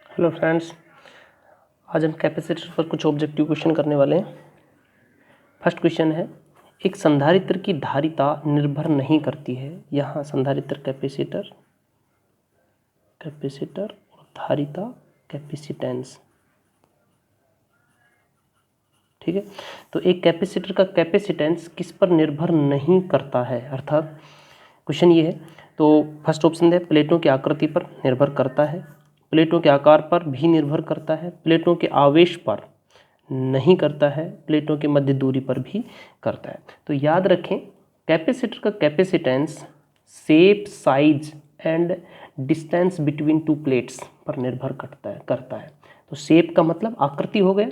Hello friends, आज हम capacitor पर कुछ ऑब्जेक्टिव क्वेश्चन करने वाले हैं। फर्स्ट क्वेश्चन है, एक संधारित्र की धारिता निर्भर नहीं करती है। यहाँ संधारित्र कैपेसिटर और धारिता कैपेसिटेंस, ठीक है। तो एक कैपेसिटर का कैपेसिटेंस किस पर निर्भर नहीं करता है, अर्थात क्वेश्चन ये है। तो फर्स्ट ऑप्शन है प्लेटों की आकृति पर निर्भर करता है, प्लेटों के आकार पर भी निर्भर करता है, प्लेटों के आवेश पर नहीं करता है, प्लेटों के मध्य दूरी पर भी करता है। तो याद रखें, कैपेसिटर का capacitance shape, size and distance between two plates पर निर्भर करता है। तो शेप का मतलब आकृति हो गया,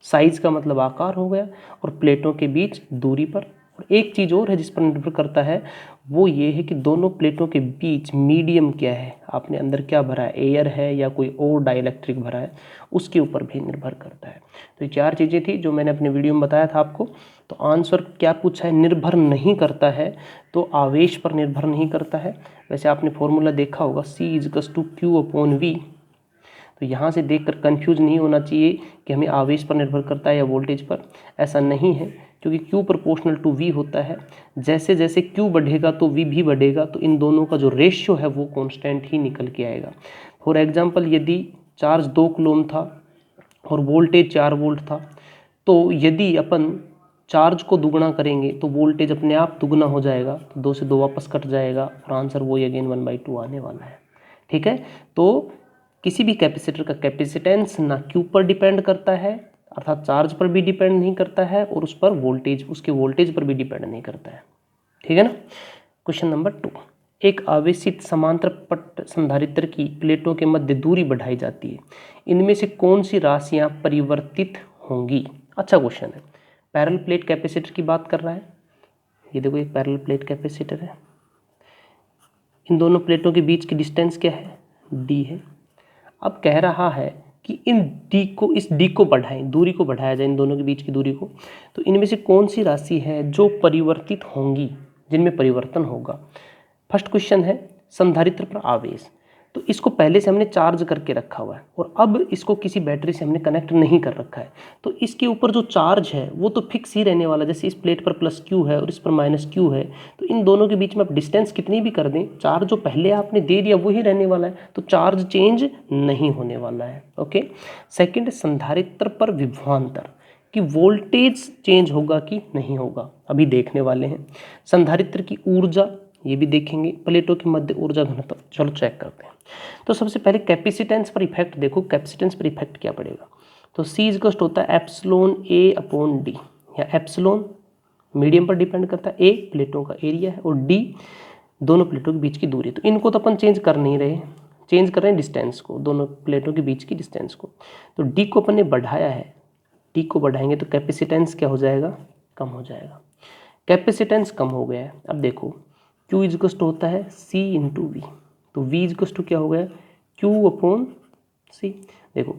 साइज का मतलब आकार हो गया, और प्लेटों के बीच दूरी पर। और एक चीज़ और है जिस पर निर्भर करता है, वो ये है कि दोनों प्लेटों के बीच मीडियम क्या है, आपने अंदर क्या भरा है, एयर है या कोई और डाइलेक्ट्रिक भरा है, उसके ऊपर भी निर्भर करता है। तो ये चार चीज़ें थी जो मैंने अपने वीडियो में बताया था आपको। तो आंसर क्या पूछा है, निर्भर नहीं करता है, तो आवेश पर निर्भर नहीं करता है। वैसे आपने फॉर्मूला देखा होगा, C=Q/V। तो यहाँ से देखकर कंफ्यूज नहीं होना चाहिए कि हमें आवेश पर निर्भर करता है या वोल्टेज पर। ऐसा नहीं है, क्योंकि Q प्रोपोर्शनल टू V होता है। जैसे जैसे Q बढ़ेगा तो V भी बढ़ेगा, तो इन दोनों का जो रेशियो है वो कांस्टेंट ही निकल के आएगा। फॉर एग्जांपल, यदि चार्ज 2 कूलम था और वोल्टेज 4 वोल्ट था, तो यदि अपन चार्ज को दुगना करेंगे तो वोल्टेज अपने आप दुगना हो जाएगा, तो 2 से 2 वापस कट जाएगा और आंसर वही अगेन 1/2 आने वाला है, ठीक है। तो किसी भी कैपेसिटर का कैपेसिटेंस ना Q पर डिपेंड करता है, अर्थात चार्ज पर भी डिपेंड नहीं करता है, और उस पर वोल्टेज, उसके वोल्टेज पर भी डिपेंड नहीं करता है, ठीक है ना। क्वेश्चन नंबर 2, एक आवेशित समांतर पट संधारित्र की प्लेटों के मध्य दूरी बढ़ाई जाती है, इनमें से कौन सी राशियां परिवर्तित होंगी। अच्छा क्वेश्चन है। पैरेलल प्लेट कैपेसिटर की बात कर रहा है। ये देखो, एक पैरेलल प्लेट कैपेसिटर है, इन दोनों प्लेटों के बीच की डिस्टेंस क्या है, D है। अब कह रहा है कि इस डी को बढ़ाएं, दूरी को बढ़ाया जाए, इन दोनों के बीच की दूरी को। तो इनमें से कौन सी राशि है जो परिवर्तित होंगी, जिनमें परिवर्तन होगा। फर्स्ट क्वेश्चन है संधारित्र पर आवेश। तो इसको पहले से हमने चार्ज करके रखा हुआ है और अब इसको किसी बैटरी से हमने कनेक्ट नहीं कर रखा है, तो इसके ऊपर जो चार्ज है वो तो फिक्स ही रहने वाला। जैसे इस प्लेट पर +Q है और इस पर -Q है, तो इन दोनों के बीच में आप डिस्टेंस कितनी भी कर दें, चार्ज जो पहले आपने दे दिया वही रहने वाला है, तो चार्ज चेंज नहीं होने वाला है। ओके। सेकेंड, संधारित्र पर विभवांतर, कि वोल्टेज चेंज होगा कि नहीं होगा, अभी देखने वाले हैं। संधारित्र की ऊर्जा, ये भी देखेंगे। प्लेटों के मध्य ऊर्जा घनत्व, चलो चेक करते हैं। तो सबसे पहले कैपेसिटेंस पर इफेक्ट देखो, कैपेसिटेंस पर इफेक्ट क्या पड़ेगा। तो C होता है εA/D, या एप्सिलॉन मीडियम पर डिपेंड करता है, A प्लेटों का एरिया है और D दोनों प्लेटों के बीच की दूरी। तो इनको तो अपन चेंज कर नहीं रहे, चेंज कर रहे हैं डिस्टेंस को, दोनों प्लेटों के बीच की डिस्टेंस को। तो D को अपन ने बढ़ाया है, D को बढ़ाएंगे तो कैपेसिटेंस क्या हो जाएगा, कम हो जाएगा। कैपेसिटेंस कम हो गया है। अब देखो, Q होता है C/V, तो V क्या हो गया, Q/C। देखो,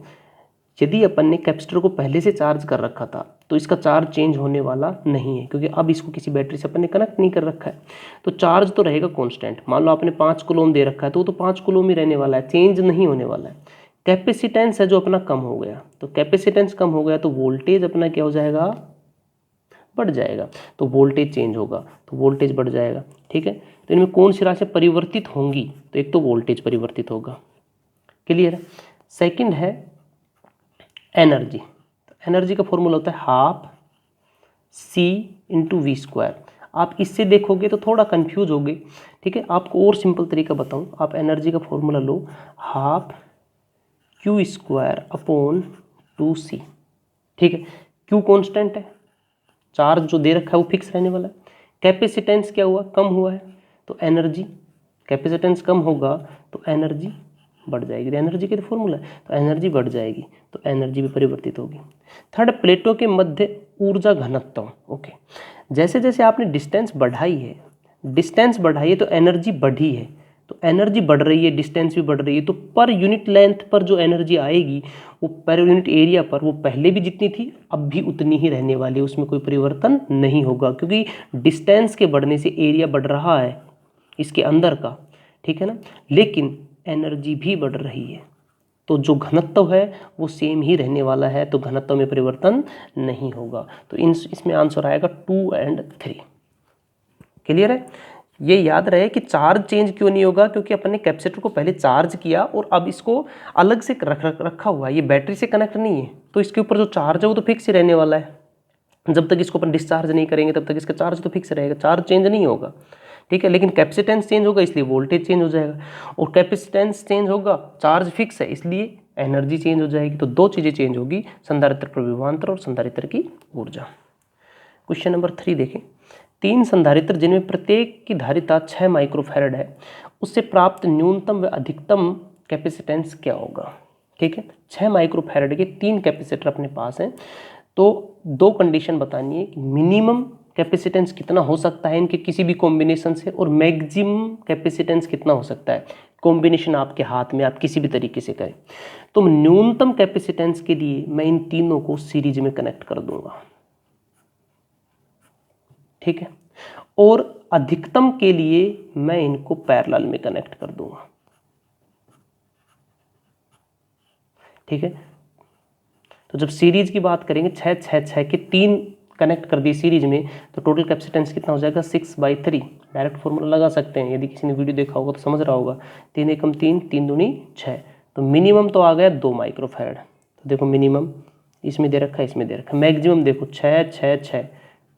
यदि अपन ने कैपेसिटर को पहले से चार्ज कर रखा था तो इसका चार्ज चेंज होने वाला नहीं है, क्योंकि अब इसको किसी बैटरी से अपन ने कनेक्ट नहीं कर रखा है, तो चार्ज तो रहेगा कांस्टेंट। मान लो आपने 5 कूलम दे रखा है, तो वो तो 5 कूलम ही रहने वाला है, चेंज नहीं होने वाला है। कैपेसिटेंस है जो अपना कम हो गया, तो कैपेसिटेंस कम हो गया तो वोल्टेज अपना क्या हो जाएगा, बढ़ जाएगा। तो वोल्टेज चेंज होगा तो वोल्टेज बढ़ जाएगा, ठीक है। तो इनमें कौन सी राशि परिवर्तित होंगी, तो एक तो वोल्टेज परिवर्तित होगा, क्लियर है। सेकंड है एनर्जी। तो एनर्जी का फॉर्मूला होता है 12C/V²। आप इससे देखोगे तो थोड़ा कंफ्यूज होगे, ठीक है। आपको और सिंपल तरीका बताऊं, आप एनर्जी का फॉर्मूला लो 12Q²/2C, ठीक है। Q कांस्टेंट है, चार्ज जो दे रखा है वो फिक्स रहने वाला है। कैपेसिटेंस क्या हुआ, कम हुआ है, तो एनर्जी, कैपेसिटेंस कम होगा तो एनर्जी बढ़ जाएगी। एनर्जी के फॉर्मूला है, तो एनर्जी बढ़ जाएगी, तो एनर्जी भी परिवर्तित होगी। थर्ड, प्लेटों के मध्य ऊर्जा घनत्व। ओके, जैसे जैसे आपने डिस्टेंस बढ़ाई है तो एनर्जी बढ़ी है, तो एनर्जी बढ़ रही है, डिस्टेंस भी बढ़ रही है, तो पर यूनिट लेंथ पर जो एनर्जी आएगी वो पर यूनिट एरिया पर वो पहले भी जितनी थी अब भी उतनी ही रहने वाली है, उसमें कोई परिवर्तन नहीं होगा, क्योंकि डिस्टेंस के बढ़ने से एरिया बढ़ रहा है इसके अंदर का, ठीक है ना, लेकिन एनर्जी भी बढ़ रही है, तो जो घनत्व है वो सेम ही रहने वाला है, तो घनत्व में परिवर्तन नहीं होगा। तो इसमें आंसर आएगा 2 और 3। क्लियर है? ये याद रहे कि चार्ज चेंज क्यों नहीं होगा, क्योंकि अपन ने कैपेसिटर को पहले चार्ज किया और अब इसको अलग से रखा हुआ है, ये बैटरी से कनेक्ट नहीं है, तो इसके ऊपर जो चार्ज है वो तो फिक्स ही रहने वाला है। जब तक इसको अपन डिस्चार्ज नहीं करेंगे तब तक इसका चार्ज तो फिक्स रहेगा, चार्ज चेंज नहीं होगा। ठीक है, लेकिन कैपेसिटेंस चेंज होगा इसलिए वोल्टेज चेंज हो जाएगा, और कैपेसिटेंस चेंज होगा, चार्ज फिक्स है इसलिए एनर्जी चेंज हो जाएगी। तो दो चीज़ें चेंज होगी, संधारित्र पर विभवांतर और संधारित्र की ऊर्जा। क्वेश्चन नंबर 3 देखें। 3 संधारित्र जिनमें प्रत्येक की धारिता 6 माइक्रोफैरड है, उससे प्राप्त न्यूनतम व अधिकतम कैपेसिटेंस क्या होगा? ठीक है, 6 माइक्रोफैरड के 3 कैपेसिटर अपने पास हैं, तो दो कंडीशन बतानी है कि मिनिमम कैपेसिटेंस कितना हो सकता है इनके किसी भी कॉम्बिनेशन से, और मैक्सिमम कैपेसिटेंस कितना हो सकता है। कॉम्बिनेशन आपके हाथ में, आप किसी भी तरीके से करें। तो न्यूनतम कैपेसिटेंस के लिए मैं इन तीनों को सीरीज में कनेक्ट कर दूंगा, ठीक है, और अधिकतम के लिए मैं इनको पैरेलल में कनेक्ट कर दूंगा, ठीक है। तो जब सीरीज की बात करेंगे 6 के 3 कनेक्ट कर दिए सीरीज में, तो टोटल कैपेसिटेंस कितना हो जाएगा 6/3। डायरेक्ट फॉर्मूला लगा सकते हैं, यदि किसी ने वीडियो देखा होगा तो समझ रहा होगा। 3 एकम 3, 3 दूनी 6, तो मिनिमम तो आ गया 2 माइक्रोफैरड। तो देखो मिनिमम इसमें दे रखा है, इसमें दे रखा है। मैक्सिमम देखो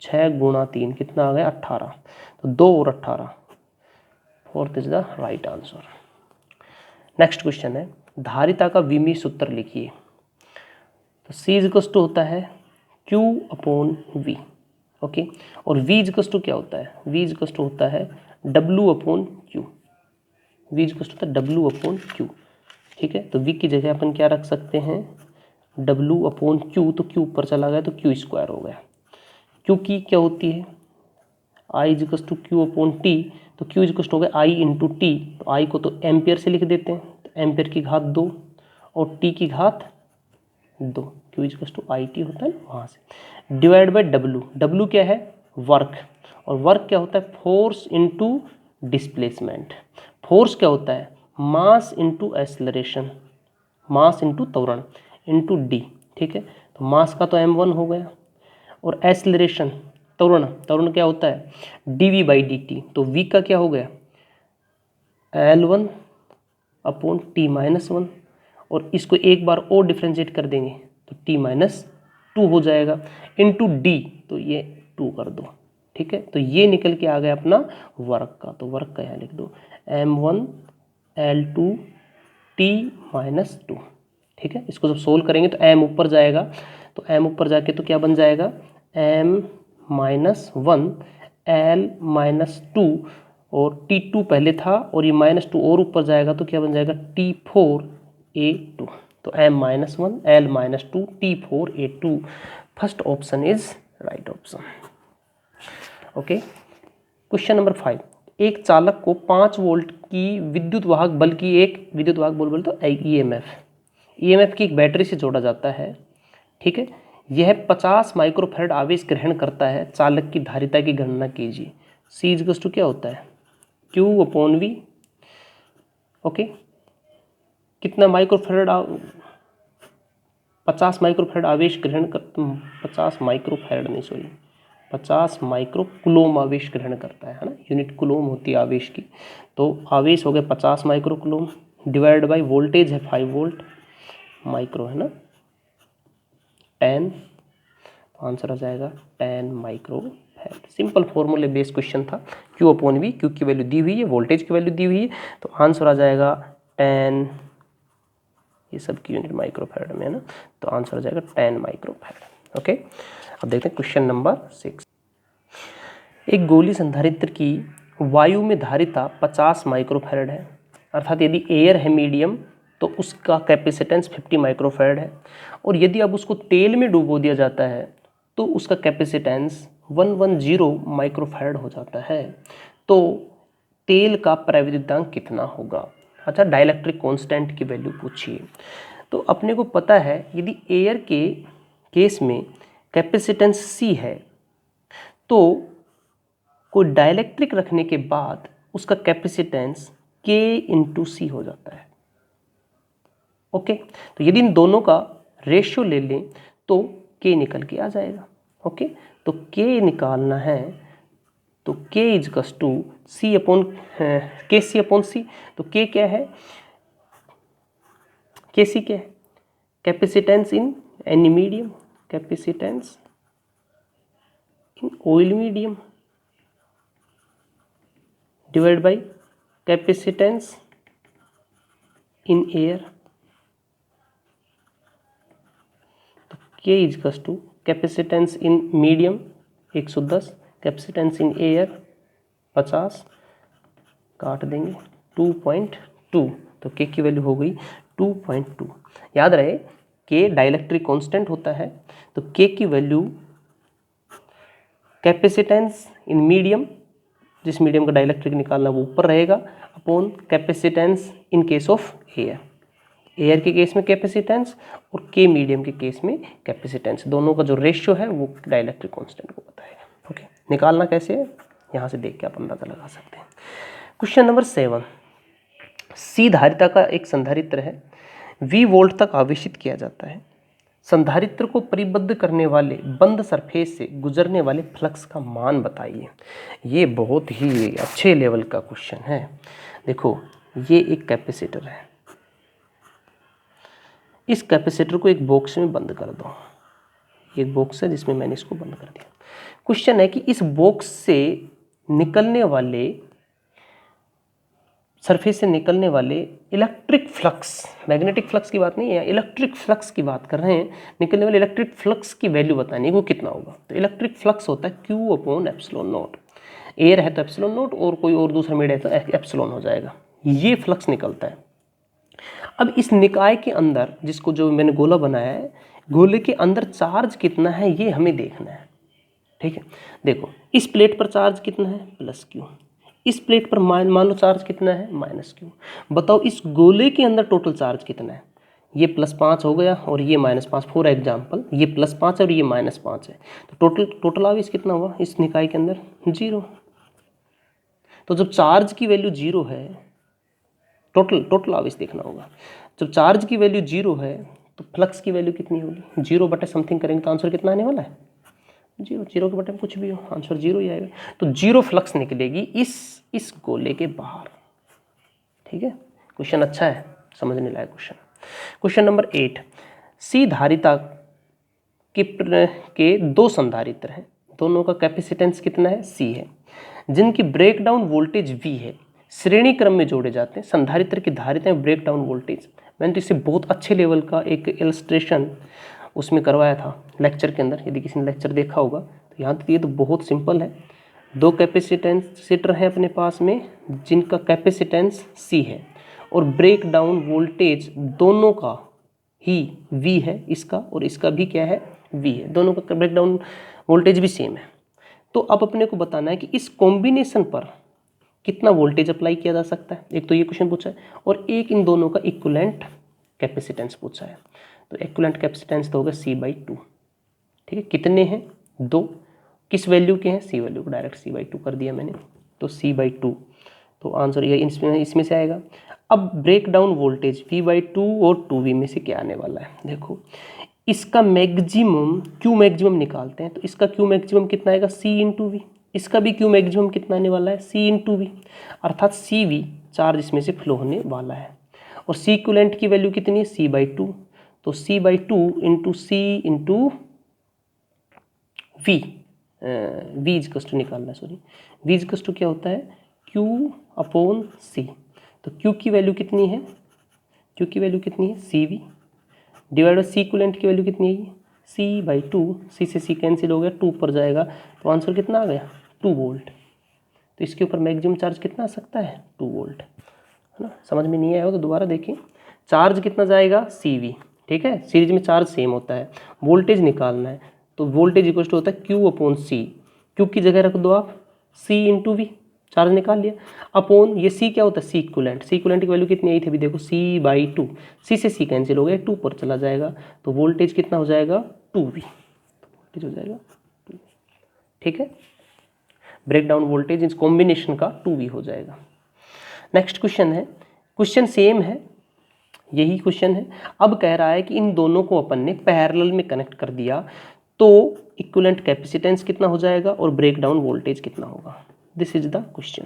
6 गुणा 3 कितना आ गया 18, तो 2 और 18, 4th is the right answer. Next question है, धारिता का विमीय सूत्र लिखिए। तो C इक्वल्स टू होता है Q/V, ओके, और V इक्वल्स टू क्या होता है? V इक्वल्स टू होता है W/Q। V इक्वल्स टू होता है W/Q, ठीक है। तो V की जगह अपन क्या रख सकते हैं? W/Q, तो Q ऊपर चला गया तो Q² हो गया। Q की क्या होती है? I इक्वल्स टू Q/T, तो Q इक्वल्स टू हो गया I × T। तो I को तो एम्पियर से लिख देते हैं, तो एम्पियर की घात 2 और T की घात 2, Q इक्वल्स टू IT होता है वहाँ से, डिवाइड बाय W क्या है? वर्क, और वर्क क्या होता है? Force into displacement. फोर्स क्या होता है? Mass into acceleration, mass into त्वरण इनटू D, ठीक है। तो मास का तो m1 हो गया, और एक्सेलरेशन त्वरण क्या होता है? dV/dt। तो V का क्या हो गया? L1/T-1, और इसको एक बार और डिफ्रेंशिएट कर देंगे तो T-2 हो जाएगा, इनटू D, तो ये 2 कर दो, ठीक है। तो ये निकल के आ गया अपना वर्क का, तो वर्क का यहाँ लिख दो M1L2T-2, ठीक है। इसको जब सोल्व करेंगे तो M ऊपर जाएगा, तो M ऊपर जाके तो क्या बन जाएगा? M-1L-2, और T2 पहले था, और ये -2 और ऊपर जाएगा तो क्या बन जाएगा? T4A2। तो M-1L-2 T4A2, first option is right option, okay. Question number 5, एक चालक को 5 वोल्ट की विद्युत वाहक बल की एक विद्युत वाहक बल बोले तो EMF की एक बैटरी से जोड़ा जाता है, ठीक है। यह 50 माइक्रोफैरड आवेश ग्रहण करता है, चालक की धारिता की गणना कीजिए। C इक्वल्स टू क्या होता है? Q/V, okay. कितना माइक्रोफैरड 50 माइक्रोफैरड आवेश ग्रहण कर 50 माइक्रोफैरड नहीं, सॉरी, 50 माइक्रोकूलोम आवेश ग्रहण करता है ना, यूनिट कूलोम होती है आवेश की। तो आवेश हो गया 50 माइक्रोकूलोम, डिवाइड बाय वोल्टेज है 5 वोल्ट, माइक्रो है ना 10, तो आंसर आ जाएगा 10 माइक्रोफैरड। सिंपल फॉर्मूले बेस्ड क्वेश्चन था। Q/V, Q की वैल्यू दी हुई है, वोल्टेज की वैल्यू दी हुई है, तो आंसर आ जाएगा 10, ये सब की यूनिट माइक्रोफैरड में है ना, तो आंसर आ जाएगा 10 माइक्रोफैरड, ओके। अब देखते हैं क्वेश्चन नंबर 6। एक गोली संधारित्र की वायु में धारिता 50 माइक्रोफैरड है, अर्थात यदि एयर है मीडियम तो उसका कैपेसिटेंस 50 माइक्रोफैरड है, और यदि अब उसको तेल में डुबो दिया जाता है तो उसका कैपेसिटेंस 110 माइक्रोफैरड हो जाता है। तो तेल का प्रविद्युतांक कितना होगा? अच्छा, डाइलेक्ट्रिक कांस्टेंट की वैल्यू पूछिए। तो अपने को पता है यदि एयर के केस में कैपेसिटेंस C है, तो कोई डाइलेक्ट्रिक रखने के बाद उसका कैपेसिटेंस K × C हो जाता है। ओके, तो यदि इन दोनों का रेशियो ले लें तो K निकल के आ जाएगा। ओके, तो K निकालना है तो K is equal to C upon KC upon C। तो K क्या है, KC क्या है, capacitance in any medium, capacitance in oil medium divide by capacitance in air. तो K is equal to capacitance in medium 110, capacitance in air 50, काट देंगे 2.2, तो K की वैल्यू हो गई 2.2। याद रहे K डाइलेक्ट्रिक कांस्टेंट होता है, तो K की वैल्यू कैपेसिटेंस इन मीडियम, जिस मीडियम का डाइलेक्ट्रिक निकालना वो ऊपर रहेगा, upon capacitance in case of air, air के केस में कैपेसिटेंस और K मीडियम के केस में कैपेसिटेंस, दोनों का जो रेशियो है वो डाइलेक्ट्रिक कांस्टेंट को बताएगा। ओके, निकालना कैसे है यहाँ से देख के आप अंदाजा लगा सकते हैं। क्वेश्चन नंबर 7, C धारिता का एक संधारित्र है, V वोल्ट तक आवेशित किया जाता है। संधारित्र को परिबद्ध करने वाले बंद सरफेस से गुजरने वाले फ्लक्स का मान बताइए। ये बहुत ही अच्छे लेवल का क्वेश्चन है। देखो, ये एक कैपेसिटर है, इस कैपेसिटर को एक बॉक्स में बंद कर दो। एक बॉक्स है जिसमें मैंने इसको बंद कर दिया। क्वेश्चन है कि इस बॉक्स से निकलने वाले, सरफेस से निकलने वाले इलेक्ट्रिक फ्लक्स, मैग्नेटिक फ्लक्स की बात नहीं है, इलेक्ट्रिक फ्लक्स की बात कर रहे हैं, निकलने वाले इलेक्ट्रिक फ्लक्स की वैल्यू बतानी है वो कितना होगा। तो इलेक्ट्रिक फ्लक्स होता है Q upon epsilon not, air है तो एप्सिलॉन नॉट और कोई और दूसरा मीडिया है तो एप्सिलॉन हो जाएगा, ये फ्लक्स निकलता है। अब इस निकाय के अंदर, जिसको जो मैंने गोला बनाया है, गोले के अंदर चार्ज कितना है ये हमें देखना है। ठीक है, देखो इस प्लेट पर चार्ज कितना है प्लस Q, इस प्लेट पर मान लो चार्ज कितना है माइनस Q। बताओ इस गोले के अंदर टोटल चार्ज कितना है, ये +5 हो गया और ये -5, फॉर एग्जाम्पल ये +5 है और ये -5 है, तो टोटल आवेश कितना हुआ इस निकाय के अंदर 0। तो जब चार्ज की वैल्यू 0 है, टोटल आवेश देखना होगा, जब चार्ज की वैल्यू 0 है तो फ्लक्स की वैल्यू कितनी होगी, 0 बटे समथिंग करेंगे तो आंसर कितना आने वाला है 0, 0 के बटे में कुछ भी हो आंसर 0 ही आएगा। तो 0 फ्लक्स निकलेगी इस गोले के बाहर। ठीक है, क्वेश्चन अच्छा है, समझने लायक क्वेश्चन। क्वेश्चन नंबर 8, C धारिता के 2 संधारित्र हैं, दोनों का कैपेसिटेंस कितना है C है, जिनकी ब्रेकडाउन वोल्टेज V है, श्रेणी क्रम में जोड़े जाते हैं। संधारित्र की धारिता में ब्रेकडाउन वोल्टेज, मैंने तो इससे बहुत अच्छे लेवल का एक इलस्ट्रेशन उसमें करवाया था लेक्चर के अंदर, यदि किसी ने लेक्चर देखा होगा तो यहाँ तक ये तो बहुत सिंपल है। 2 कैपेसिटेंसर हैं अपने पास में जिनका कैपेसिटेंस C है और ब्रेक डाउन वोल्टेज दोनों का ही V है, इसका और इसका भी क्या है V है, दोनों का ब्रेक डाउन वोल्टेज भी सेम है। तो अब अपने को बताना है कि इस कॉम्बिनेशन पर कितना वोल्टेज अप्लाई किया जा सकता है। एक तो ये क्वेश्चन पूछा है और एक इन दोनों का इक्विवेलेंट कैपेसिटेंस पूछा है। तो इक्विवेलेंट कैपेसिटेंस तो होगा C/2। ठीक है, कितने हैं 2, किस वैल्यू के हैं C वैल्यू को डायरेक्ट C/2 कर दिया मैंने, तो C/2, तो आंसर ये इसमें से आएगा। अब ब्रेक डाउन वोल्टेज V/2 और 2V में से क्या आने वाला है, देखो इसका मैक्सिमम Q मैक्सिमम निकालते हैं, तो इसका Q मैक्सिमम कितना आएगा C/V, इसका भी Q मैक्सिमम कितना आने वाला है C/V, अर्थात CV चार्ज इसमें से फ्लो होने वाला है। और C इक्विवेलेंट की वैल्यू कितनी है C/2, तो C/2 into C into V, V is equal to निकालना है, सॉरी V इजकस टू क्या होता है Q अपॉन C। तो Q की वैल्यू कितनी है, Q की वैल्यू कितनी है CV divide by C equivalent की वैल्यू कितनी है C/2, C से C कैंसिल हो गया, 2 पर जाएगा, तो आंसर कितना आ गया 2 वोल्ट। तो इसके ऊपर मैक्सिमम चार्ज कितना आ सकता है 2 वोल्ट, है ना। समझ में नहीं आया हो तो दोबारा देखिए, चार्ज कितना जाएगा CV, ठीक है, सीरीज में चार्ज सेम होता है, वोल्टेज निकालना है, तो वोल्टेज इक्वल टू होता है Q अपॉन C, Q की जगह रख दो आप C इंटू V, चार्ज निकाल लिया, अपॉन ये C क्या होता है C इक्विवेलेंट, C इक्विवेलेंट की वैल्यू कितनी आई थी अभी देखो C/2, C से C कैंसिल हो गया, 2 पर चला जाएगा, तो वोल्टेज कितना हो जाएगा 2V, वोल्टेज हो जाएगा 2V। ठीक है, ब्रेक डाउन वोल्टेज इस कॉम्बिनेशन का 2V हो जाएगा। नेक्स्ट क्वेश्चन है, क्वेश्चन सेम है, यही क्वेश्चन है। अब कह रहा है कि इन दोनों को अपन ने पैरेलल में कनेक्ट कर दिया तो इक्विवेलेंट कैपेसिटेंस कितना हो जाएगा और ब्रेक डाउन वोल्टेज कितना होगा। This is the question.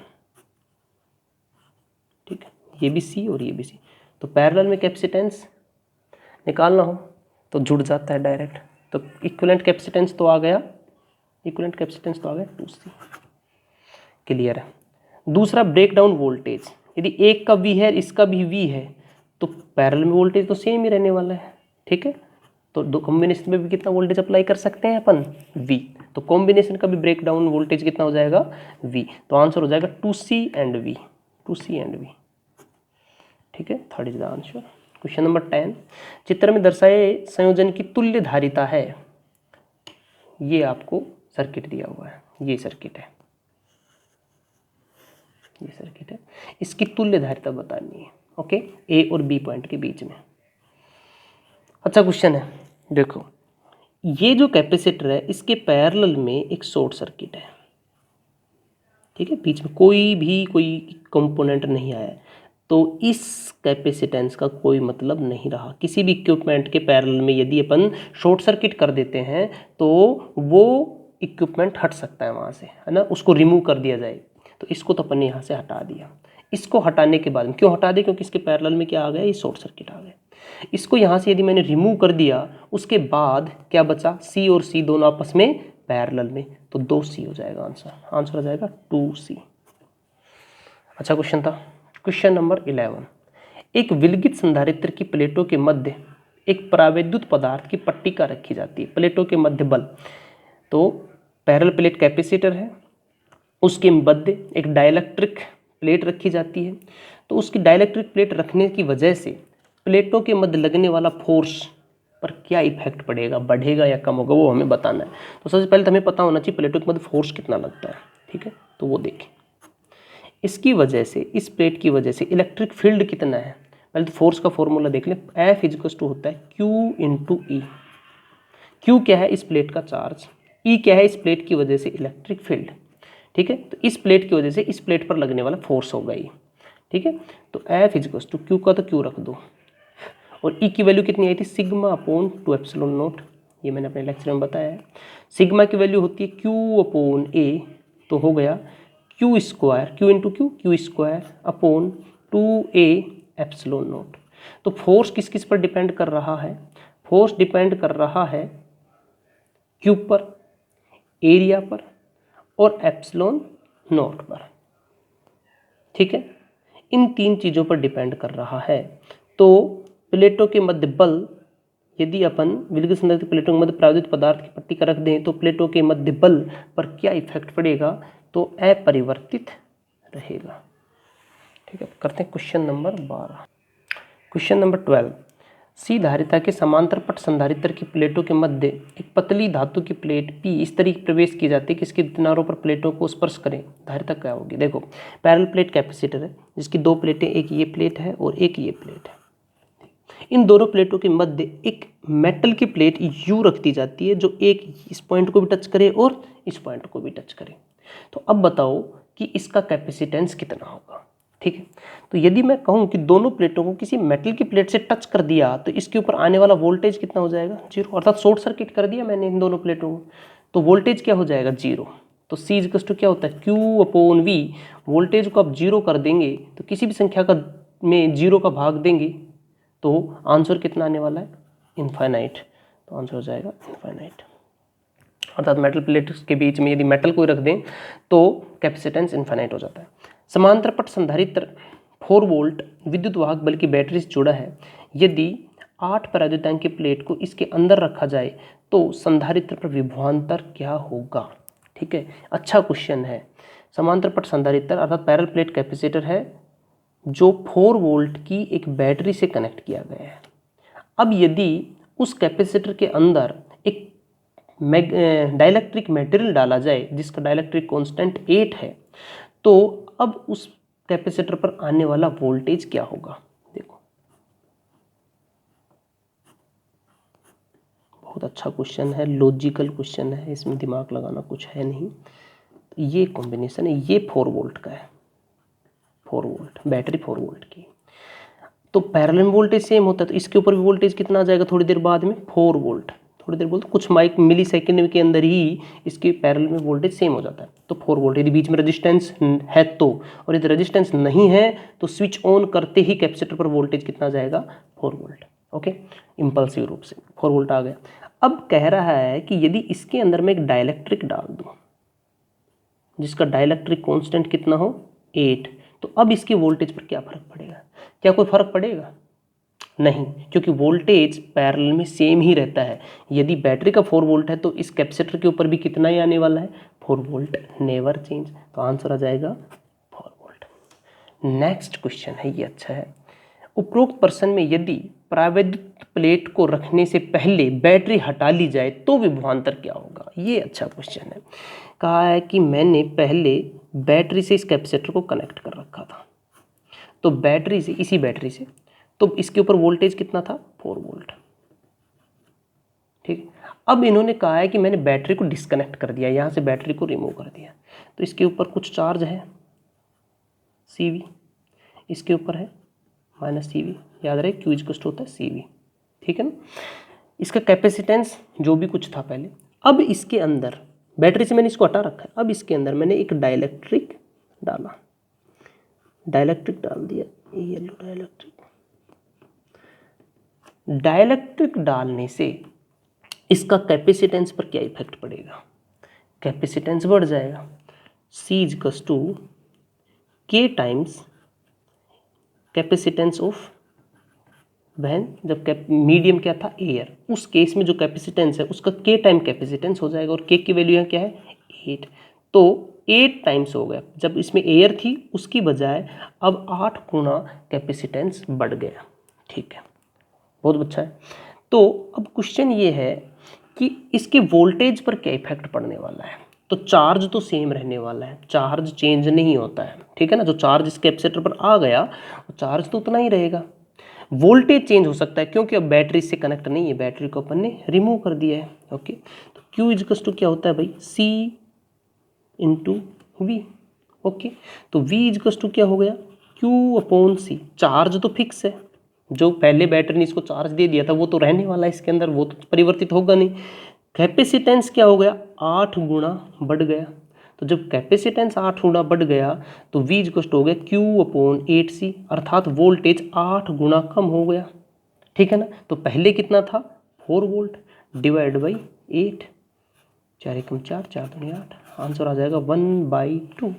ठीक है, ये भी सी और ये भी सी। तो पैरेलल में कैपेसिटेंस निकालना हो तो जुड़ जाता है डायरेक्ट। तो इक्विवेलेंट कैपेसिटेंस तो आ गया, इक्विवेलेंट कैपेसिटेंस तो आ गया 2C। क्लियर है। दूसरा ब्रेक डाउन वोल्टेज, यदि एक का V है इसका भी V है तो पैरेलल में वोल्टेज तो सेम ही रहने वाला है। ठीक है, तो दो कॉम्बिनेशन में भी कितना वोल्टेज अप्लाई कर सकते हैं अपन, V। तो कॉम्बिनेशन का भी ब्रेक डाउन वोल्टेज कितना हो जाएगा, V। तो आंसर हो जाएगा 2C and V, 2C and V। ठीक है, third is the answer. Question number 10, चित्र में दर्शाए संयोजन की तुल्य धारिता है। ये आपको सर्किट दिया हुआ है, ये सर्किट है, ये सर्किट है, इसकी तुल्य धारिता बतानी है। ओके, ए और बी पॉइंट के बीच में। अच्छा क्वेश्चन है, देखो ये जो कैपेसिटर है इसके पैरेलल में एक शॉर्ट सर्किट है। ठीक है, बीच में कोई कंपोनेंट नहीं आया है, तो इस कैपेसिटेंस का कोई मतलब नहीं रहा। किसी भी इक्विपमेंट के पैरेलल में यदि अपन शॉर्ट सर्किट कर देते हैं तो वो इक्विपमेंट हट सकता है वहाँ से, है ना, उसको रिमूव कर दिया जाए। तो इसको तो अपन ने यहाँ से हटा दिया। इसको हटाने के बाद में क्यों हटा दिया, क्योंकि इसके पैरेलल में क्या आ गया, ये शॉर्ट सर्किट आ गया। इसको यहाँ से यदि मैंने रिमूव कर दिया, उसके बाद क्या बचा, सी और सी दोनों आपस में पैरेलल में, तो 2C हो जाएगा आंसर। आंसर हो जाएगा 2C। अच्छा क्वेश्चन था। क्वेश्चन नंबर 11, एक विलगित संधारित्र की प्लेटों के मध्य एक परावैद्युत पदार्थ की पट्टिका रखी जाती है। प्लेटों के मध्य बल, तो पैरेलल प्लेट कैपेसिटर है, उसके मध्य एक डाइलेक्ट्रिक प्लेट रखी जाती है। तो उसकी डाइलेक्ट्रिक प्लेट रखने की वजह से प्लेटों के मध्य लगने वाला फोर्स पर क्या इफेक्ट पड़ेगा, बढ़ेगा या कम होगा, वो हमें बताना है। तो सबसे पहले तो हमें पता होना चाहिए प्लेटों के मध्य फोर्स कितना लगता है। ठीक है, तो वो देखें। इसकी वजह से, इस प्लेट की वजह से इलेक्ट्रिक फील्ड कितना है। पहले तो फोर्स का फॉर्मूला देख लें, F = होता है Q × E। Q क्या है, इस प्लेट का चार्ज, E क्या है, इस प्लेट की वजह से इलेक्ट्रिक फील्ड। ठीक है, तो इस प्लेट की वजह से इस प्लेट पर लगने वाला फोर्स होगा ये। ठीक है, तो F = Q का तो Q रख दो, और E की वैल्यू कितनी आई थी, σ/2ε0। ये मैंने अपने लेक्चर में बताया है। सिग्मा की वैल्यू होती है Q/A, तो हो गया Q² × 2A∁0। तो फोर्स किस किस पर डिपेंड कर रहा है, फोर्स डिपेंड कर रहा है Q पर, एरिया पर और ε0 पर। ठीक है, इन तीन चीज़ों पर डिपेंड कर रहा है। तो प्लेटों के मध्य बल, यदि अपन विलगित संधारित्र प्लेटों के मध्य परावैद्युत पदार्थ की पट्टिका रख दें तो प्लेटों के मध्य बल पर क्या इफेक्ट पड़ेगा, तो अपरिवर्तित रहेगा। ठीक है, करते हैं क्वेश्चन नंबर 12। क्वेश्चन नंबर 12, सी धारिता के समांतर पट संधारित्र की प्लेटों के मध्य एक पतली धातु की प्लेट P इस तरीके प्रवेश की जाती है कि इसके किनारों पर प्लेटों को स्पर्श करें, धारिता क्या होगी। देखो पैरेलल प्लेट कैपेसिटर है जिसकी दो प्लेटें, एक ये प्लेट है और एक ये प्लेट है। इन दोनों प्लेटों के मध्य एक मेटल की प्लेट U रख दी जाती है जो एक इस पॉइंट को भी टच करे और इस पॉइंट को भी टच करे। तो अब बताओ कि इसका कैपेसिटेंस कितना होगा। ठीक है, तो यदि मैं कहूँ कि दोनों प्लेटों को किसी मेटल की प्लेट से टच कर दिया तो इसके ऊपर आने वाला वोल्टेज कितना हो जाएगा, 0। अर्थात शॉर्ट सर्किट कर दिया मैंने इन दोनों प्लेटों को, तो वोल्टेज क्या हो जाएगा, 0। तो C = क्या होता है, Q/V। वोल्टेज को आप 0 कर देंगे तो किसी भी संख्या का में 0 का भाग देंगे तो आंसर कितना आने वाला है, इनफाइनाइट। तो आंसर हो जाएगा इनफाइनाइट। अर्थात मेटल प्लेट्स के बीच में यदि मेटल को रख दें तो कैपेसिटेंस इनफाइनाइट हो जाता है। समांतर पट संधारित्र 4 वोल्ट विद्युत वाहक बल की बैटरी से जुड़ा है। यदि 8 परावैद्युतांक की प्लेट को इसके अंदर रखा जाए तो संधारित्र पर विभवांतर क्या होगा। ठीक है, अच्छा क्वेश्चन है। समांतर पट संधारित्र अर्थात पैरेलल प्लेट कैपेसिटर है जो 4 वोल्ट की एक बैटरी से कनेक्ट किया गया है। अब यदि उस कैपेसिटर के अंदर एक डाइलेक्ट्रिक मटेरियल डाला जाए जिसका डाइलेक्ट्रिक कांस्टेंट 8 है, तो अब उस कैपेसिटर पर आने वाला वोल्टेज क्या होगा। देखो बहुत अच्छा क्वेश्चन है, लॉजिकल क्वेश्चन है, इसमें दिमाग लगाना कुछ है नहीं। ये कॉम्बिनेशन है, ये 4 वोल्ट का है, 4 वोल्ट बैटरी, 4 वोल्ट की। तो पैरेलल में वोल्टेज सेम होता है, तो इसके ऊपर भी वोल्टेज कितना आ जाएगा थोड़ी देर बाद में 4 वोल्ट। थोड़ी देर बोलते कुछ मिली सेकेंड के अंदर ही इसके पैरेलल में वोल्टेज सेम हो जाता है, तो 4 वोल्ट। यदि बीच में रेजिस्टेंस है तो, और यदि रेजिस्टेंस नहीं है तो स्विच ऑन करते ही कैपेसिटर पर वोल्टेज कितना जाएगा 4 वोल्ट। ओके, इंपल्सिव रूप से 4 वोल्ट आ गया। अब कह रहा है कि यदि इसके अंदर मैं एक डाइलेक्ट्रिक डाल दूं जिसका डाइलेक्ट्रिक कांस्टेंट कितना हो 8, तो अब इसके वोल्टेज पर क्या फर्क पड़ेगा? क्या कोई फर्क पड़ेगा? नहीं, क्योंकि वोल्टेज पैरेलल में सेम ही रहता है। यदि बैटरी का 4 वोल्ट है तो इस कैपेसिटर के ऊपर भी कितना ही आने वाला है 4 वोल्ट, नेवर चेंज। तो आंसर आ जाएगा 4 वोल्ट। नेक्स्ट क्वेश्चन है, ये अच्छा है। उपरोक्त प्रश्न में यदि परावैद्युत प्लेट को रखने से पहले बैटरी हटा ली जाए तो विभवांतर क्या होगा? ये अच्छा क्वेश्चन है। कहा है कि मैंने पहले बैटरी से इस कैपेसिटर को कनेक्ट कर रखा था, तो बैटरी से, इसी बैटरी से, तो इसके ऊपर वोल्टेज कितना था 4 वोल्ट। ठीक, अब इन्होंने कहा है कि मैंने बैटरी को डिस्कनेक्ट कर दिया, यहाँ से बैटरी को रिमूव कर दिया, तो इसके ऊपर कुछ चार्ज है CV, इसके ऊपर है -CV, याद रहे Q इक्वल टू होता है CV। ठीक है ना, इसका कैपेसिटेंस जो भी कुछ था पहले, अब इसके अंदर बैटरी से मैंने इसको हटा रखा है, अब इसके अंदर मैंने एक डाइलेक्ट्रिक डाला, डाइलेक्ट्रिक डाल दिया, येलो डाइलेक्ट्रिक डालने से इसका कैपेसिटेंस पर क्या इफेक्ट पड़ेगा? कैपेसिटेंस बढ़ जाएगा, C equal to K times capacitance of वैन, जब मीडियम क्या था एयर, उस केस में जो कैपेसिटेंस है उसका K टाइम कैपेसिटेंस हो जाएगा, और K की वैल्यू यहाँ क्या है 8, तो 8 टाइम्स हो गया। जब इसमें एयर थी उसकी बजाय अब 8 गुना कैपेसिटेंस बढ़ गया। ठीक है, बहुत अच्छा है। तो अब क्वेश्चन ये है कि इसके वोल्टेज पर क्या इफेक्ट पड़ने वाला है? तो चार्ज तो सेम रहने वाला है, चार्ज चेंज नहीं होता है। ठीक है ना, जो चार्ज इस कैपेसिटर पर आ गया वो चार्ज तो उतना ही रहेगा। वोल्टेज चेंज हो सकता है क्योंकि अब बैटरी से कनेक्ट नहीं है, बैटरी को अपन ने रिमूव कर दिया है। ओके, तो Q इक्वल टू क्या होता है भाई C इंटू V। ओके, तो V इक्वल टू क्या हो गया Q/C। चार्ज तो फिक्स है, जो पहले बैटरी ने इसको चार्ज दे दिया था वो तो रहने वाला है इसके अंदर, वो तो परिवर्तित होगा नहीं। कैपेसिटेंस क्या हो गया 8 गुना बढ़ गया, तो जब कैपेसिटेंस 8 गुना बढ़ गया तो V इक्वल हो गया Q/8C, अर्थात वोल्टेज 8 गुना कम हो गया। ठीक है ना, तो पहले कितना था 4 वोल्ट डिवाइड बाई 8, 4 एकम 4, 4 दूनी 8, आंसर आ जाएगा 1/2।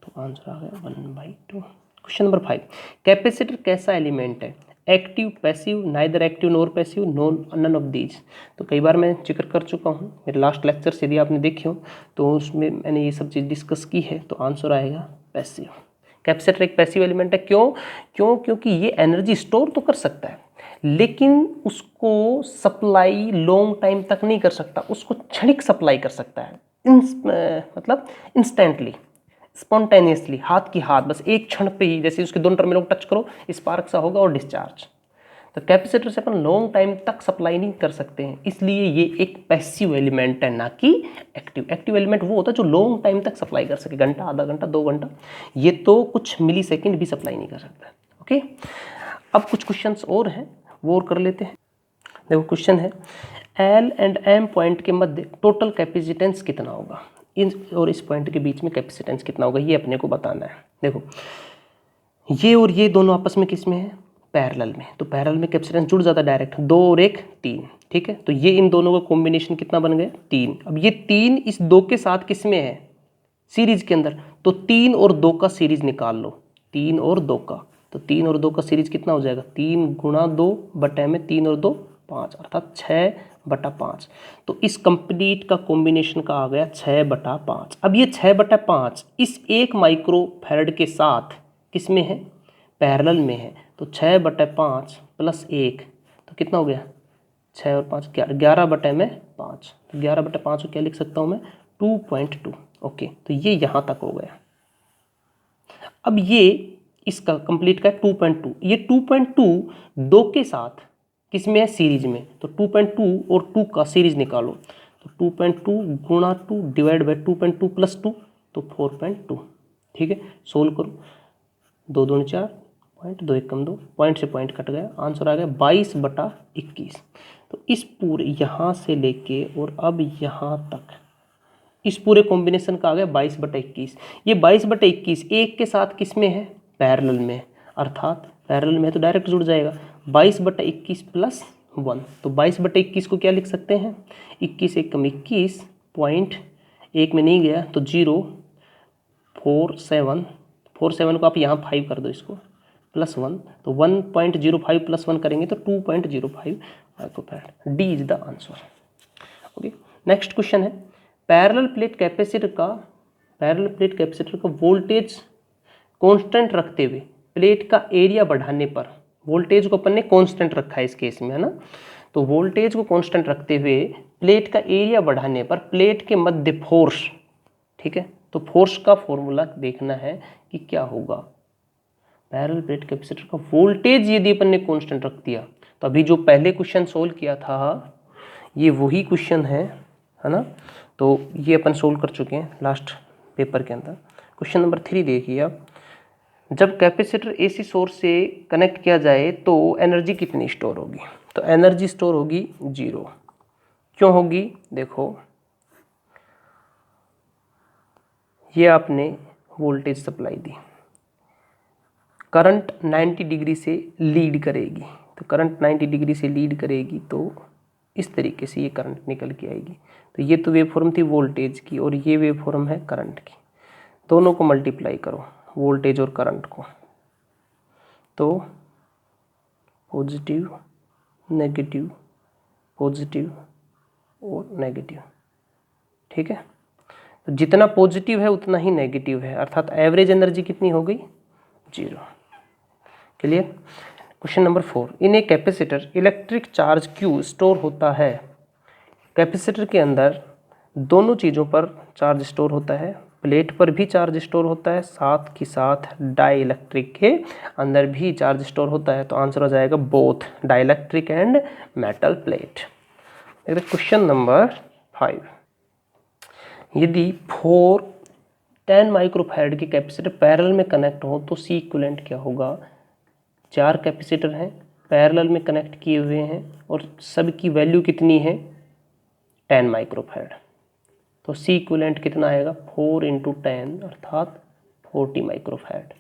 तो आंसर आ गया 1/2। क्वेश्चन नंबर 5, कैपेसिटर कैसा एलिमेंट है? Active, passive, neither active nor passive, none of these. तो कई बार मैं जिक्र कर चुका हूँ मेरे लास्ट लेक्चर से, यदि आपने देखे हो तो उसमें मैंने ये सब चीज़ डिस्कस की है, तो आंसर आएगा पैसिव। कैपेसिटर एक पैसिव एलिमेंट है, क्योंकि ये एनर्जी स्टोर तो कर सकता है लेकिन उसको सप्लाई लॉन्ग टाइम तक नहीं कर सकता, उसको क्षणिक सप्लाई कर सकता है, मतलब इंस्टेंटली, स्पॉन्टेनियसली, हाथ की हाथ, बस एक क्षण पे ही, जैसे उसके दोनों टर्मिनल को टच करो स्पार्क सा होगा और डिस्चार्ज। तो कैपेसिटर से अपन लॉन्ग टाइम तक सप्लाई नहीं कर सकते हैं, इसलिए ये एक पैसिव एलिमेंट है, ना कि एक्टिव। एक्टिव एलिमेंट वो होता है जो लॉन्ग टाइम तक सप्लाई कर सके, घंटा, आधा घंटा, 2 घंटा, ये तो कुछ मिली सेकेंड भी सप्लाई नहीं कर सकता। ओके, अब कुछ क्वेश्चंस और हैं वो और कर लेते हैं। देखो क्वेश्चन है L एंड M पॉइंट के मध्य टोटल कैपेसिटेंस कितना होगा, इन और इस पॉइंट के बीच में कैपेसिटेंस कितना होगा, ये अपने को बताना है। देखो ये और ये दोनों आपस में किस में है पैरेलल में, तो पैरेलल में कैपेसिटेंस जुड़ जाता है डायरेक्ट, 2 और 1 3। ठीक है, तो ये इन दोनों का कॉम्बिनेशन कितना बन गया 3। अब ये 3 इस 2 के साथ किस में है सीरीज के अंदर, तो 3 और 2 का सीरीज निकाल लो, 3 और 2 का, तो 3 और 2 का सीरीज कितना हो जाएगा 3 गुणा 2 बटे में 3 और 2 5, अर्थात 6/5। तो इस कंप्लीट का कॉम्बिनेशन का आ गया 6/5। अब ये 6/5 इस 1 माइक्रो फैराड के साथ किस में है पैरेलल में है, तो 6/5 + 1 तो कितना हो गया 6 और 5 11/5। तो 11/5 को क्या लिख सकता हूँ मैं 2.2। ओके, तो ये यहाँ तक हो गया। अब ये इसका कंप्लीट का 2.2, ये 2.2 2 के साथ किस में है सीरीज में, तो 2.2 और 2 का सीरीज निकालो, तो 2.2 गुणा 2 डिवाइड बाई 2.2 + 2 तो 4.2। ठीक है, सोल्व करो, 2 दूनी 4, 2 एकम 2, पॉइंट से पॉइंट कट गया, आंसर आ गया 22/21। तो इस पूरे यहाँ से लेके और अब यहाँ तक इस पूरे कॉम्बिनेशन का आ गया 22/21। ये 22/21 एक के साथ किस में है, पैरेलल में, अर्थात पैरेलल में है तो डायरेक्ट जुड़ जाएगा 22/21 + 1। तो 22/21 को क्या लिख सकते हैं, 21 एकम 21, पॉइंट एक में नहीं गया तो 0.47 को आप यहाँ 5 कर दो इसको, +1, तो 1.05 + 1 करेंगे तो 2.05 microfarad. D is the answer. Okay, next question है, पैरेलल प्लेट कैपेसिटर का वोल्टेज कांस्टेंट रखते हुए प्लेट का एरिया बढ़ाने पर, वोल्टेज को अपन ने कांस्टेंट रखा है इस केस में, है ना, तो वोल्टेज को कांस्टेंट रखते हुए प्लेट का एरिया बढ़ाने पर प्लेट के मध्य फोर्स, ठीक है, तो फोर्स का फॉर्मूला देखना है कि क्या होगा। पैरेलल प्लेट कैपेसिटर का वोल्टेज यदि अपन ने कांस्टेंट रख दिया, तो अभी जो पहले क्वेश्चन सोल्व किया था ये वही क्वेश्चन है ना, तो ये अपन सोल्व कर चुके हैं लास्ट पेपर के अंदर। क्वेश्चन नंबर 3 देखिए आप, जब कैपेसिटर एसी सोर्स से कनेक्ट किया जाए तो एनर्जी कितनी स्टोर होगी, तो एनर्जी स्टोर होगी 0। क्यों होगी, देखो ये आपने वोल्टेज सप्लाई दी, करंट 90 डिग्री से लीड करेगी, तो करंट 90 डिग्री से लीड करेगी तो इस तरीके से ये करंट निकल के आएगी। तो ये तो वेवफॉर्म थी वोल्टेज की और ये वेवफॉर्म है करंट की, दोनों को मल्टीप्लाई करो वोल्टेज और करंट को, तो पॉजिटिव नेगेटिव पॉजिटिव और नेगेटिव, ठीक है, तो जितना पॉजिटिव है उतना ही नेगेटिव है, अर्थात एवरेज एनर्जी कितनी हो गई, 0। Clear. Question number 4, in a capacitor electric charge Q store होता है। कैपेसिटर के अंदर दोनों चीज़ों पर चार्ज स्टोर होता है, प्लेट पर भी चार्ज स्टोर होता है, साथ ही साथ डाइलेक्ट्रिक के अंदर भी चार्ज स्टोर होता है, तो आंसर हो जाएगा both dielectric and metal plate. Question number 5, यदि 10 माइक्रोफैराड के कैपेसिटर पैरेलल में कनेक्ट हो तो सी इक्विवेलेंट क्या होगा। 4 कैपेसिटर हैं, पैरेलल में कनेक्ट किए हुए हैं और सब की वैल्यू कितनी है, 10 माइक्रोफैराड, तो सी इक्विवेलेंट कितना आएगा, 4 × 10 अर्थात 40 microfarad.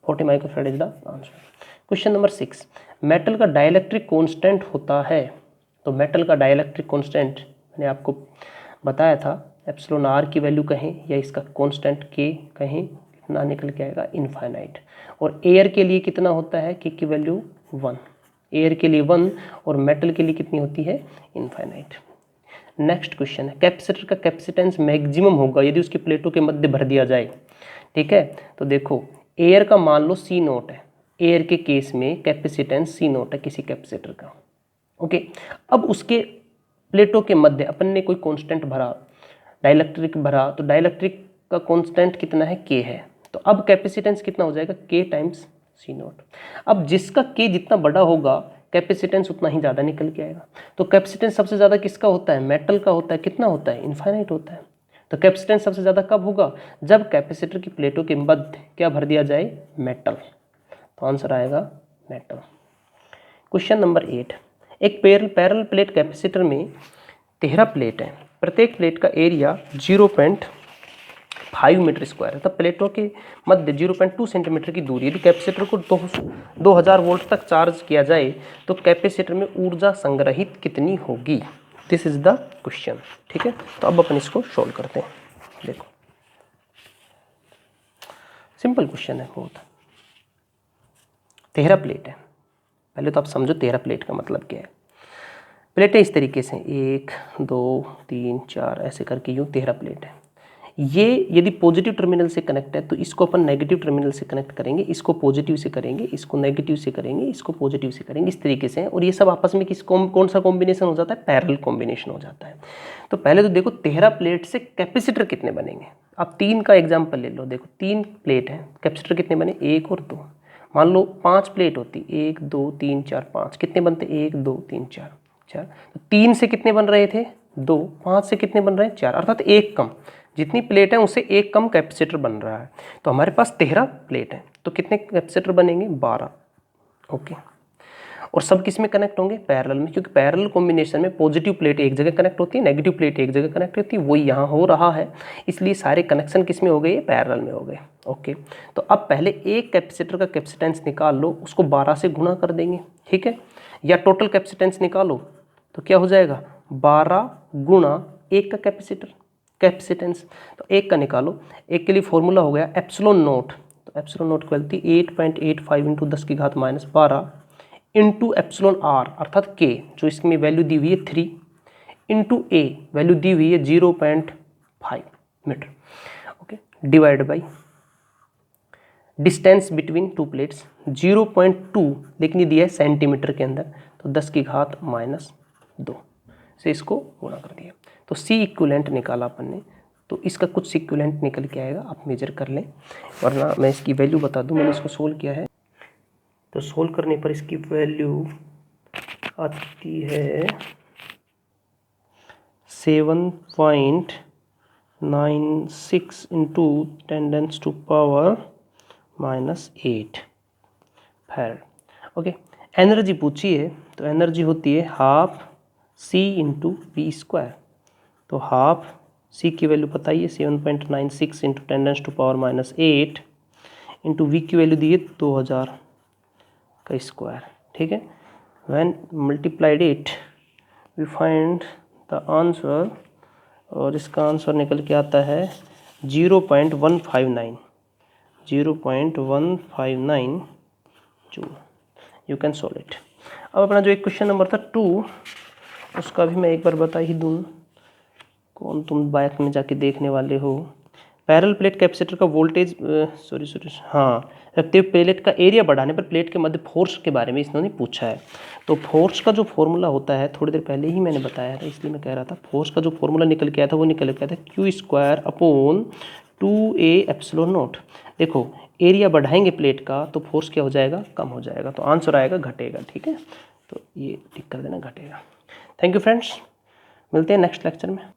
40 microfarad is the answer. Question number 6, metal का डाइलेक्ट्रिक कांस्टेंट होता है, तो मेटल का डाइलेक्ट्रिक कांस्टेंट मैंने आपको बताया था, एप्सिलॉन आर की वैल्यू कहें या इसका कांस्टेंट के कहें, कितना निकल के आएगा, इनफाइनाइट। और एयर के लिए कितना होता है, के की वैल्यू 1, एयर के लिए 1 और मेटल के लिए कितनी होती है, इनफाइनाइट। नेक्स्ट क्वेश्चन है, कैपेसिटर का कैपेसिटेंस मैक्सिमम होगा यदि उसकी प्लेटों के मध्य भर दिया जाए, ठीक है, तो देखो एयर का मान लो C0 है, एयर के केस में कैपेसिटेंस C0 है किसी कैपेसिटर का, ओके। अब उसके प्लेटों के मध्य अपन ने कोई कांस्टेंट भरा, डाइलेक्ट्रिक भरा, तो डाइलेक्ट्रिक का कांस्टेंट कितना है, K है, तो अब कैपेसिटेंस कितना हो जाएगा, K × C0। अब जिसका K जितना बड़ा होगा कैपेसिटेंस उतना ही ज़्यादा निकल के आएगा, तो कैपेसिटेंस सबसे ज़्यादा किसका होता है, मेटल का होता है, कितना होता है, इनफाइनाइट होता है। तो कैपेसिटेंस सबसे ज़्यादा कब होगा, जब कैपेसिटर की प्लेटों के मध्य क्या भर दिया जाए, मेटल, तो आंसर आएगा मेटल। क्वेश्चन नंबर 8, एक पैरेलल प्लेट कैपेसिटर में 13 प्लेट हैं, प्रत्येक प्लेट का एरिया 0.5 मीटर स्क्वायर है, तब प्लेटों के मध्य 0.2 सेंटीमीटर की दूरी, यदि कैपेसिटर को 2000 वोल्ट तक चार्ज किया जाए तो कैपेसिटर में ऊर्जा संग्रहित कितनी होगी। दिस इज द क्वेश्चन, ठीक है, तो अब अपन इसको सॉल्व करते हैं। देखो सिंपल क्वेश्चन है बहुत, 13 प्लेट है, पहले तो आप समझो 13 प्लेट का मतलब क्या है। प्लेटें इस तरीके से 1 2 3 4 ऐसे करके यूँ 13 प्लेट है। ये यदि पॉजिटिव टर्मिनल से कनेक्ट है तो इसको अपन नेगेटिव टर्मिनल से कनेक्ट करेंगे, इसको पॉजिटिव से करेंगे, इसको नेगेटिव से करेंगे, इसको पॉजिटिव से करेंगे, इस तरीके से। और ये सब आपस में कौन सा कॉम्बिनेशन हो जाता है, पैरेलल कॉम्बिनेशन हो जाता है। तो पहले तो देखो 13 प्लेट से कैपेसिटर कितने बनेंगे। आप 3 का एग्जाम्पल ले लो, देखो 3 प्लेट है, कैपेसिटर कितने बने, 1 और 2। मान लो 5 प्लेट होती, 1 2 3 4 5, कितने बनते, 1 2 3 4 4। तो 3 से कितने बन रहे थे, 2, 5 से कितने बन रहे हैं, 4, अर्थात 1 कम, जितनी प्लेट है उससे 1 कम कैपेसिटर बन रहा है। तो हमारे पास 13 प्लेट है, तो कितने कैपेसिटर बनेंगे, 12। ओके। और सब किस में कनेक्ट होंगे? पैरेलल में, क्योंकि पैरेलल कॉम्बिनेशन में पॉजिटिव प्लेट एक जगह कनेक्ट होती है, नेगेटिव प्लेट एक जगह कनेक्ट होती है, वही यहाँ हो रहा है, इसलिए सारे कनेक्शन किस में हो गए? पैरेलल में हो गए। ओके, तो अब पहले एक कैपेसिटर का कैपेसिटेंस निकाल लो, उसको 12 से गुणा कर देंगे, ठीक है, या टोटल कैपेसिटेंस निकालो तो क्या हो जाएगा? 12 गुणा एक का कैपेसिटेंस, तो एक का निकालो। एक के लिए फॉर्मूला हो गया एप्सिलॉन नोट, तो एप्सिलॉन नोट की वैल्यू 8.85 इंटू 10 की घात -12 इंटू एप्सिलॉन आर अर्थात के, जो इसमें वैल्यू दी हुई है 3, इंटू ए वैल्यू दी हुई है 0.5 मीटर। Okay, divide by distance between two plates 0.2, लेकिन ये दिया है सेंटीमीटर के अंदर, तो 10 की घात -2 से इसको गुणा कर दिया। तो सी इक्विवेलेंट निकाला अपन ने, तो इसका कुछ इक्विवेलेंट निकल के आएगा, आप मेजर कर लें, वरना मैं इसकी वैल्यू बता दूं। मैंने इसको सोल्व किया है, तो सोल्व करने पर इसकी वैल्यू आती है 7.96 इंटू 10⁻⁻8 फैराड। ओके, एनर्जी पूछी है, तो एनर्जी होती है ½ C इंटू वी स्क्वायर, तो ½ C की वैल्यू बताइए 7.96 इंटू 10⁻⁻8 इंटू वी की वैल्यू दी है 2000 का स्क्वायर, ठीक है। When multiplied it we find the answer, और इसका आंसर निकल के आता है 0.159 joule. You can solve it. अब अपना जो एक क्वेश्चन नंबर था 2, उसका भी मैं एक बार बता ही दूँ, कौन तुम बाइक में जाके देखने वाले हो। पैरेलल प्लेट कैपेसिटर का वोल्टेज रखते हुए प्लेट का एरिया बढ़ाने पर प्लेट के मध्य फोर्स के बारे में इन्होंने पूछा है। तो फोर्स का जो फॉर्मूला होता है, थोड़ी देर पहले ही मैंने बताया था, इसलिए मैं कह रहा था, फोर्स का जो फॉर्मूला निकल के आया था वो निकल के आया था Q²/2A एप्सिलॉन नोट। देखो, एरिया बढ़ाएंगे प्लेट का तो फोर्स क्या हो जाएगा? कम हो जाएगा, तो आंसर आएगा घटेगा, ठीक है। तो ये टिक कर देना, घटेगा। थैंक यू फ्रेंड्स, मिलते हैं नेक्स्ट लेक्चर में।